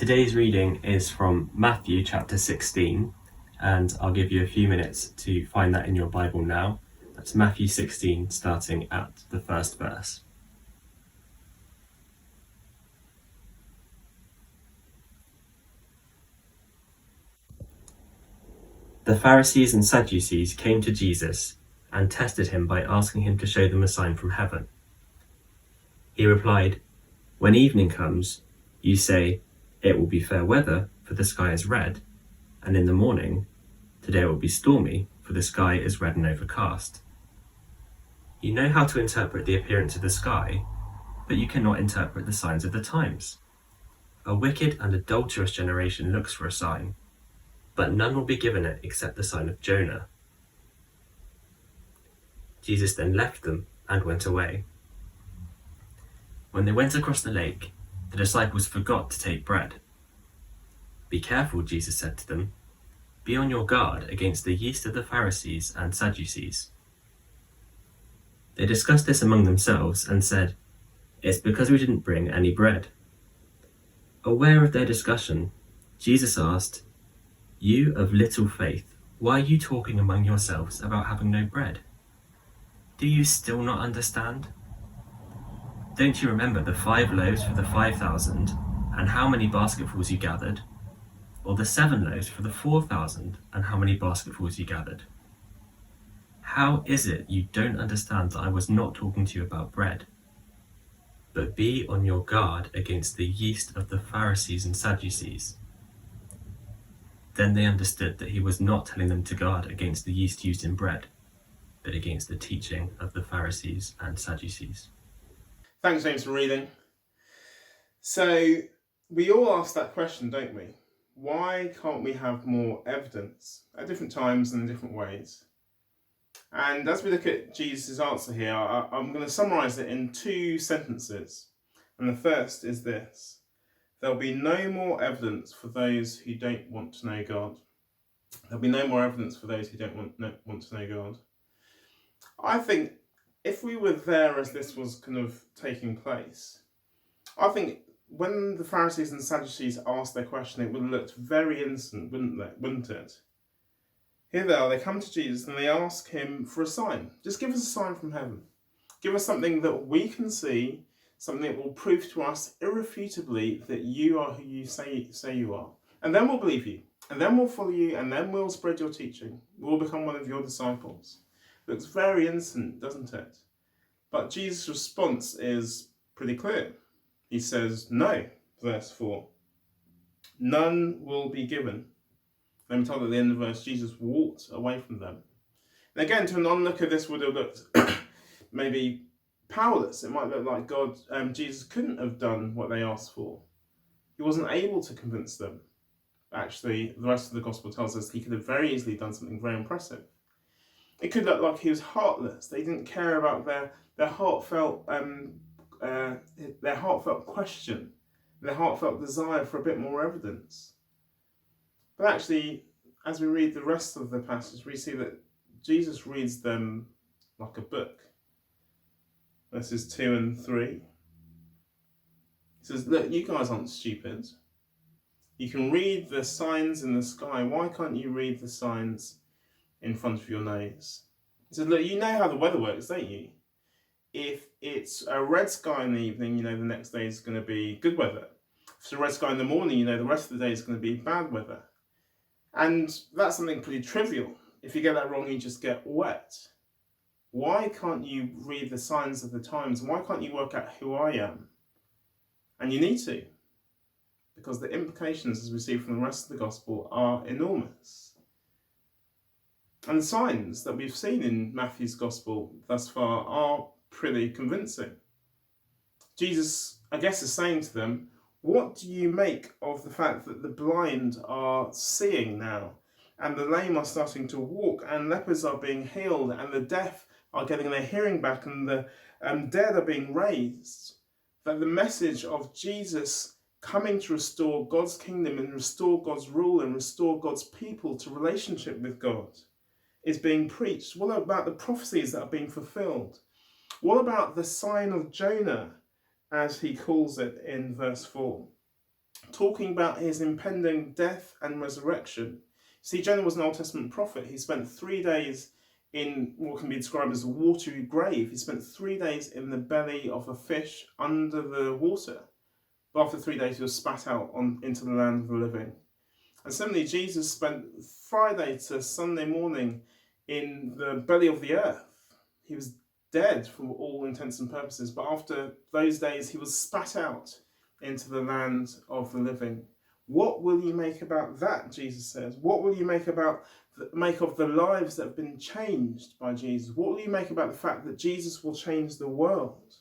Today's reading is from Matthew chapter 16, and I'll give you a few minutes to find that in your Bible now. That's Matthew 16, starting at the first verse. The Pharisees and Sadducees came to Jesus and tested him by asking him to show them a sign from heaven. He replied, "When evening comes, you say, 'It will be fair weather, for the sky is red,' and in the morning, 'Today will be stormy, for the sky is red and overcast.' You know how to interpret the appearance of the sky, but you cannot interpret the signs of the times. A wicked and adulterous generation looks for a sign, but none will be given it except the sign of Jonah." Jesus then left them and went away. When they went across the lake, the disciples forgot to take bread. "Be careful," Jesus said to them. "Be on your guard against the yeast of the Pharisees and Sadducees." They discussed this among themselves and said, "It's because we didn't bring any bread." Aware of their discussion, Jesus asked, "You of little faith, why are you talking among yourselves about having no bread? Do you still not understand? Don't you remember the 5 loaves for the 5,000 and how many basketfuls you gathered? Or the 7 loaves for the 4,000 and how many basketfuls you gathered? How is it you don't understand that I was not talking to you about bread? But be on your guard against the yeast of the Pharisees and Sadducees." Then they understood that he was not telling them to guard against the yeast used in bread, but against the teaching of the Pharisees and Sadducees. Thanks, James, for reading. So, we all ask that question, don't we? Why can't we have more evidence at different times and in different ways? And as we look at Jesus' answer here, I'm going to summarise it in 2 sentences. And the first is this: there'll be no more evidence for those who don't want to know God. There'll be no more evidence for those who don't want to know God. I think if we were there as this was kind of taking place, I think when the Pharisees and Sadducees asked their question, it would have looked very innocent, wouldn't it? Here they are, they come to Jesus and they ask him for a sign. Just give us a sign from heaven. Give us something that we can see, something that will prove to us irrefutably that you are who you say you are. And then we'll believe you, and then we'll follow you, and then we'll spread your teaching. We'll become one of your disciples. Looks very innocent, doesn't it? But Jesus' response is pretty clear. He says, no, verse 4. None will be given. Then we're told at the end of the verse, Jesus walked away from them. And again, to an onlooker, this would have looked maybe powerless. It might look like Jesus couldn't have done what they asked for. He wasn't able to convince them. Actually, the rest of the gospel tells us he could have very easily done something very impressive. It could look like he was heartless. They didn't care about their heartfelt question, their heartfelt desire for a bit more evidence. But actually, as we read the rest of the passage, we see that Jesus reads them like a book. Verses 2 and 3. He says, look, you guys aren't stupid. You can read the signs in the sky. Why can't you read the signs in front of your nose? He said, look, you know how the weather works, don't you? If it's a red sky in the evening, you know the next day is going to be good weather. If it's a red sky in the morning, you know the rest of the day is going to be bad weather. And that's something pretty trivial. If you get that wrong, you just get wet. Why can't you read the signs of the times? Why can't you work out who I am? And you need to, because the implications, as we see from the rest of the gospel, are enormous. And the signs that we've seen in Matthew's gospel thus far are pretty convincing. Jesus, I guess, is saying to them, what do you make of the fact that the blind are seeing now, and the lame are starting to walk, and lepers are being healed, and the deaf are getting their hearing back, and the dead are being raised? That the message of Jesus coming to restore God's kingdom and restore God's rule and restore God's people to relationship with God is being preached. What about the prophecies that are being fulfilled? What about the sign of Jonah, as he calls it in verse 4? talking about his impending death and resurrection. See, Jonah was an Old Testament prophet. He spent 3 days in what can be described as a watery grave. He spent 3 days in the belly of a fish under the water. But after 3 days, he was spat out into the land of the living. And similarly, Jesus spent Friday to Sunday morning in the belly of the earth. He was dead for all intents and purposes, but after those days, he was spat out into the land of the living. What will you make about that, Jesus says? What will you make of the lives that have been changed by Jesus? What will you make about the fact that Jesus will change the world?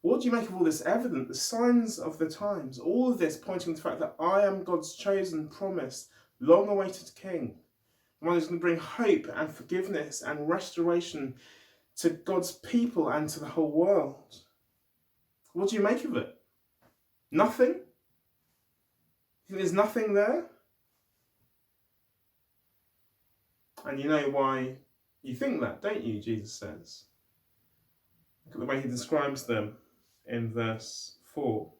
What do you make of all this evidence, the signs of the times, all of this pointing to the fact that I am God's chosen, promised, long-awaited King, the one who's going to bring hope and forgiveness and restoration to God's people and to the whole world? What do you make of it? Nothing? You think there's nothing there? And you know why you think that, don't you? Jesus says. Look at the way he describes them in verse 4.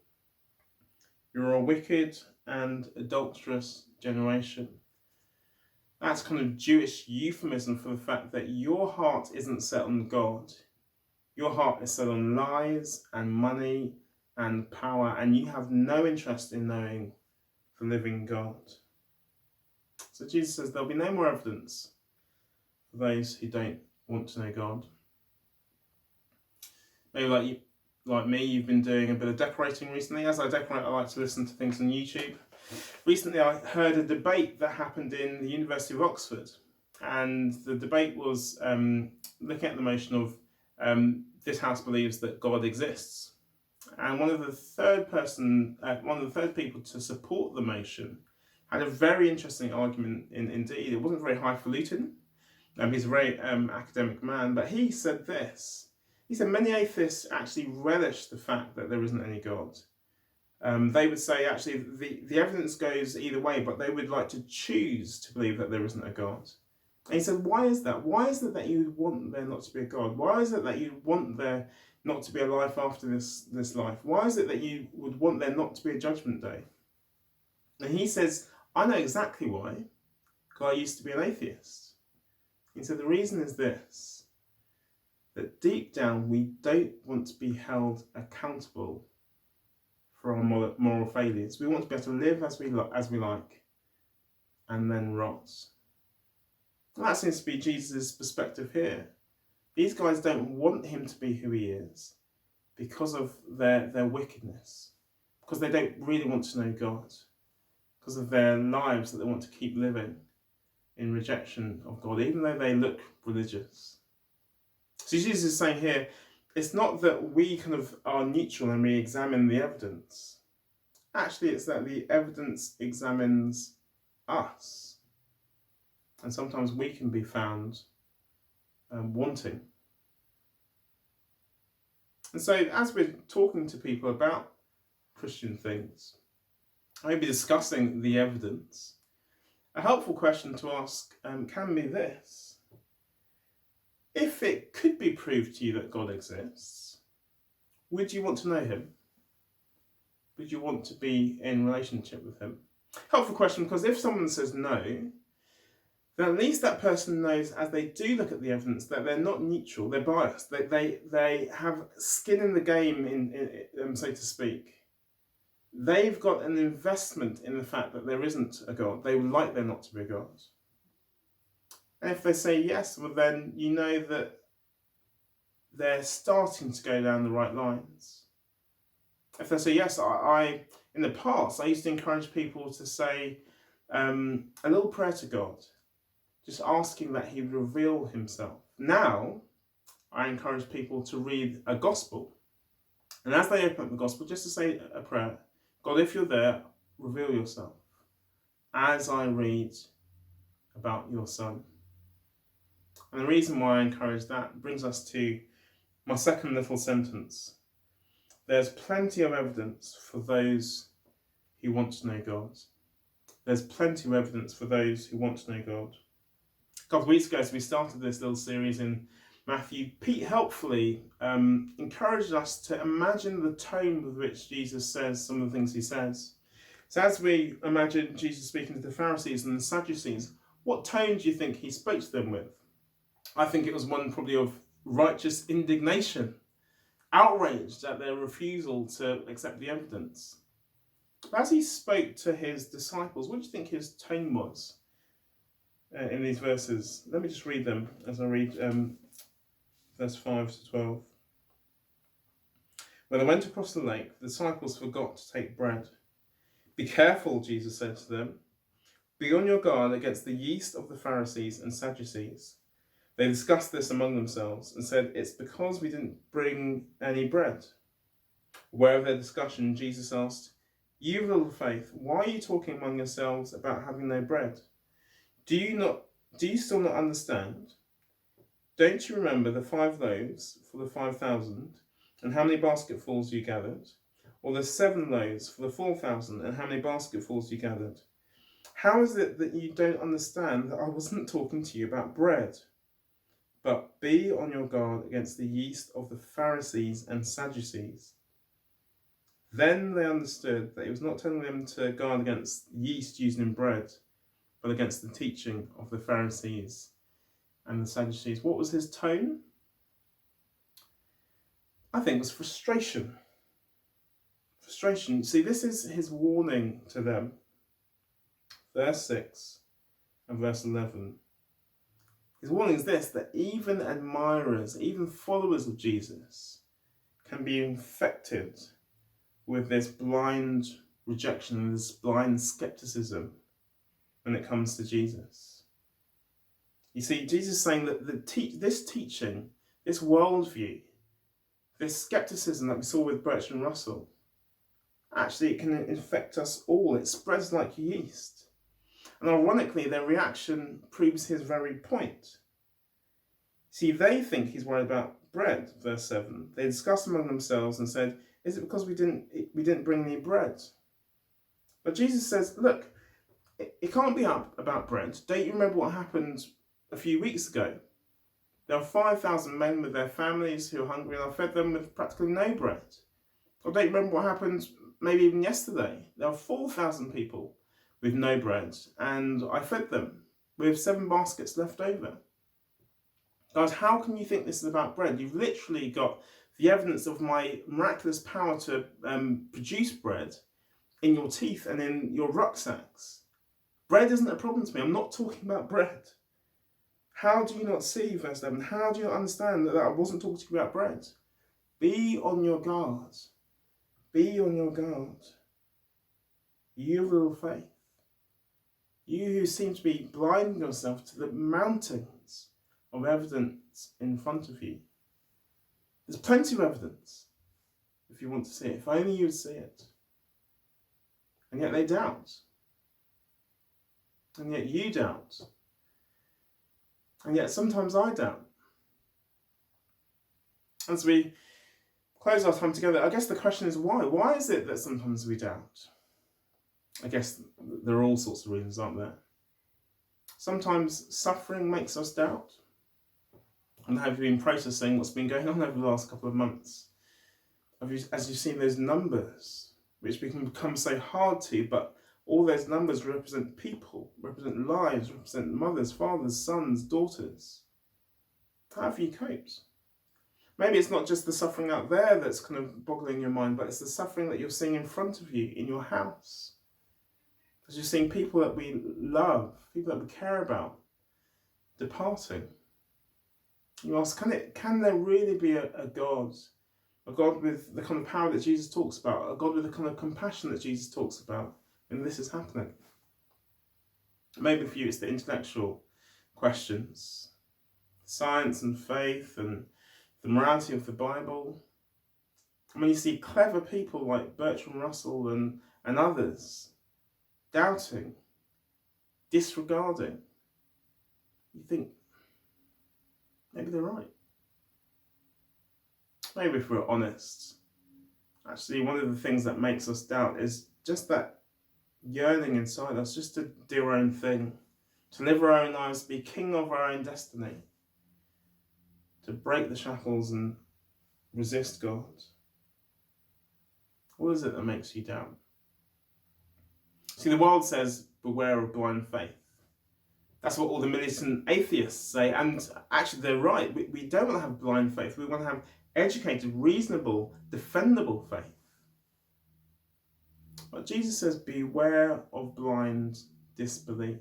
You're a wicked and adulterous generation. That's kind of Jewish euphemism for the fact that your heart isn't set on God. Your heart is set on lies and money and power, and you have no interest in knowing the living God. So Jesus says there'll be no more evidence for those who don't want to know God. Maybe like me, you've been doing a bit of decorating recently. As I decorate, I like to listen to things on YouTube. Recently, I heard a debate that happened in the University of Oxford, and the debate was looking at the motion of this house believes that God exists. And one of the third people to support the motion had a very interesting argument indeed. It wasn't very highfalutin. He's a very academic man, but he said this. He said many atheists actually relish the fact that there isn't any God. They would say actually the evidence goes either way, but they would like to choose to believe that there isn't a God. And he said, why is that? Why is it that you want there not to be a God? Why is it that you want there not to be a life after this life? Why is it that you would want there not to be a judgment day? And he says, I know exactly why, because I used to be an atheist. He said, the reason is this, that deep down we don't want to be held accountable for our moral failures. We want to be able to live as we like and then rot. And that seems to be Jesus' perspective here. These guys don't want him to be who he is because of their wickedness, because they don't really want to know God, because of their lives that they want to keep living in rejection of God, even though they look religious. So Jesus is saying here, it's not that we kind of are neutral and we examine the evidence. Actually, it's that the evidence examines us. And sometimes we can be found wanting. And so as we're talking to people about Christian things, I may be discussing the evidence, a helpful question to ask can be this. If it could be proved to you that God exists, would you want to know him? Would you want to be in relationship with him? Helpful question, because if someone says no, then at least that person knows as they do look at the evidence that they're not neutral, they're biased, they have skin in the game, so to speak. They've got an investment in the fact that there isn't a God. They would like there not to be a God. And if they say yes, well then you know that they're starting to go down the right lines. If they say yes, I in the past, I used to encourage people to say a little prayer to God, just asking that he reveal himself. Now, I encourage people to read a gospel. And as they open up the gospel, just to say a prayer, God, if you're there, reveal yourself as I read about your son. And the reason why I encourage that brings us to my second little sentence. There's plenty of evidence for those who want to know God. There's plenty of evidence for those who want to know God. A couple of weeks ago, as we started this little series in Matthew, Pete helpfully encouraged us to imagine the tone with which Jesus says some of the things he says. So as we imagine Jesus speaking to the Pharisees and the Sadducees, what tone do you think he spoke to them with? I think it was one probably of righteous indignation, outraged at their refusal to accept the evidence. As he spoke to his disciples, what do you think his tone was in these verses? Let me just read them as I read verse 5 to 12. When they went across the lake, the disciples forgot to take bread. Be careful, Jesus said to them. Be on your guard against the yeast of the Pharisees and Sadducees. They discussed this among themselves and said, it's because we didn't bring any bread. Aware of their discussion, Jesus asked, you of little faith, why are you talking among yourselves about having no bread? Do you still not understand? Don't you remember the 5 loaves for the 5,000 and how many basketfuls you gathered? Or the 7 loaves for the 4,000 and how many basketfuls you gathered? How is it that you don't understand that I wasn't talking to you about bread? But be on your guard against the yeast of the Pharisees and Sadducees. Then they understood that he was not telling them to guard against yeast used in bread, but against the teaching of the Pharisees and the Sadducees. What was his tone? I think it was frustration. Frustration. See, this is his warning to them. Verse 6 and verse 11. His warning is this, that even admirers, even followers of Jesus can be infected with this blind rejection, this blind skepticism when it comes to Jesus. You see, Jesus is saying that this teaching, this worldview, this skepticism that we saw with Bertrand Russell, actually it can infect us all. It spreads like yeast. And ironically, their reaction proves his very point. See, they think he's worried about bread, verse 7. They discussed among themselves and said, is it because we didn't bring any bread? But Jesus says, look, it can't be about bread. Don't you remember what happened a few weeks ago? There were 5,000 men with their families who were hungry, and I fed them with practically no bread. Or don't you remember what happened maybe even yesterday? There were 4,000 people with no bread, and I fed them with 7 baskets left over. Guys, how can you think this is about bread? You've literally got the evidence of my miraculous power to produce bread in your teeth and in your rucksacks. Bread isn't a problem to me. I'm not talking about bread. How do you not see, verse 11? How do you not understand that I wasn't talking to you about bread? Be on your guard. Be on your guard. You of little faith. You who seem to be blinding yourself to the mountains of evidence in front of you. There's plenty of evidence if you want to see it. If only you would see it. And yet they doubt. And yet you doubt. And yet sometimes I doubt. As we close our time together, I guess the question is why? Why is it that sometimes we doubt? I guess there are all sorts of reasons, aren't there? Sometimes suffering makes us doubt. And have you been processing what's been going on over the last couple of months? As you've seen those numbers, which can become so hard to, but all those numbers represent people, represent lives, represent mothers, fathers, sons, daughters. How have you coped? Maybe it's not just the suffering out there that's kind of boggling your mind, but it's the suffering that you're seeing in front of you, in your house. Because you're seeing people that we love, people that we care about, departing. You ask, can there really be a God with the kind of power that Jesus talks about, a God with the kind of compassion that Jesus talks about when this is happening? Maybe for you it's the intellectual questions, science and faith and the morality of the Bible. I mean, you see clever people like Bertrand Russell and others doubting, disregarding. You think, maybe they're right. Maybe if we're honest, actually one of the things that makes us doubt is just that yearning inside us, just to do our own thing, to live our own lives, be king of our own destiny, to break the shackles and resist God. What is it that makes you doubt? See, the world says, beware of blind faith. That's what all the militant atheists say, and actually they're right. We don't want to have blind faith. We want to have educated, reasonable, defendable faith. But Jesus says, beware of blind disbelief.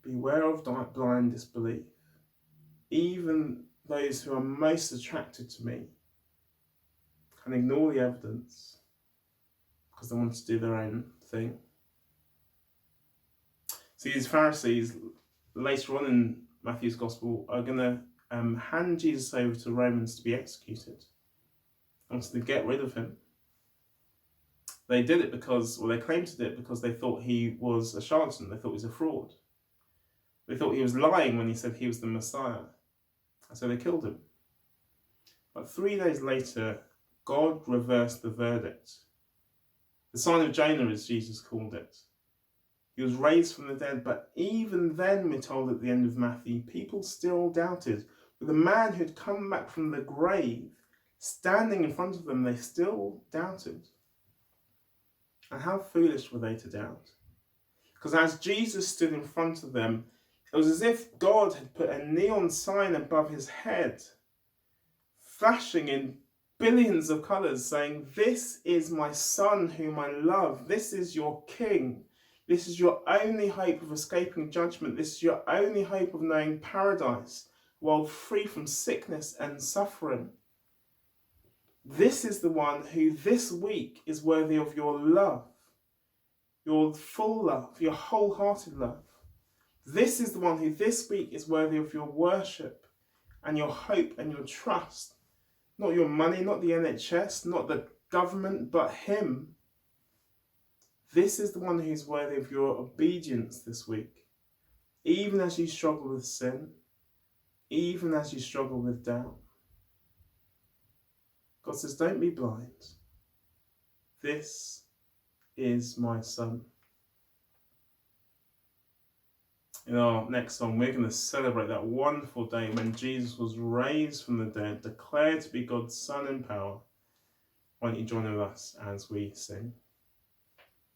Beware of blind disbelief. Even those who are most attracted to me can ignore the evidence because they want to do their own thing. See, these Pharisees, later on in Matthew's Gospel, are going to hand Jesus over to Romans to be executed. Wanted to get rid of him. They did it because, well, they claimed to do it because they thought he was a charlatan. They thought he was a fraud. They thought he was lying when he said he was the Messiah. And so they killed him. But 3 days later, God reversed the verdict. The sign of Jonah, as Jesus called it. He was raised from the dead, but even then, we're told at the end of Matthew, people still doubted. With the man who had come back from the grave standing in front of them, they still doubted. And how foolish were they to doubt? Because as Jesus stood in front of them, it was as if God had put a neon sign above his head, flashing in billions of colours, saying, "This is my son whom I love. This is your king. This is your only hope of escaping judgment. This is your only hope of knowing paradise, while free from sickness and suffering. This is the one who this week is worthy of your love, your full love, your wholehearted love. This is the one who this week is worthy of your worship and your hope and your trust. Not your money, not the NHS, not the government, but him. This is the one who's worthy of your obedience this week, even as you struggle with sin, even as you struggle with doubt." God says, don't be blind. This is my son. In our next song, we're going to celebrate that wonderful day when Jesus was raised from the dead, declared to be God's Son in power. Why don't you join with us as we sing?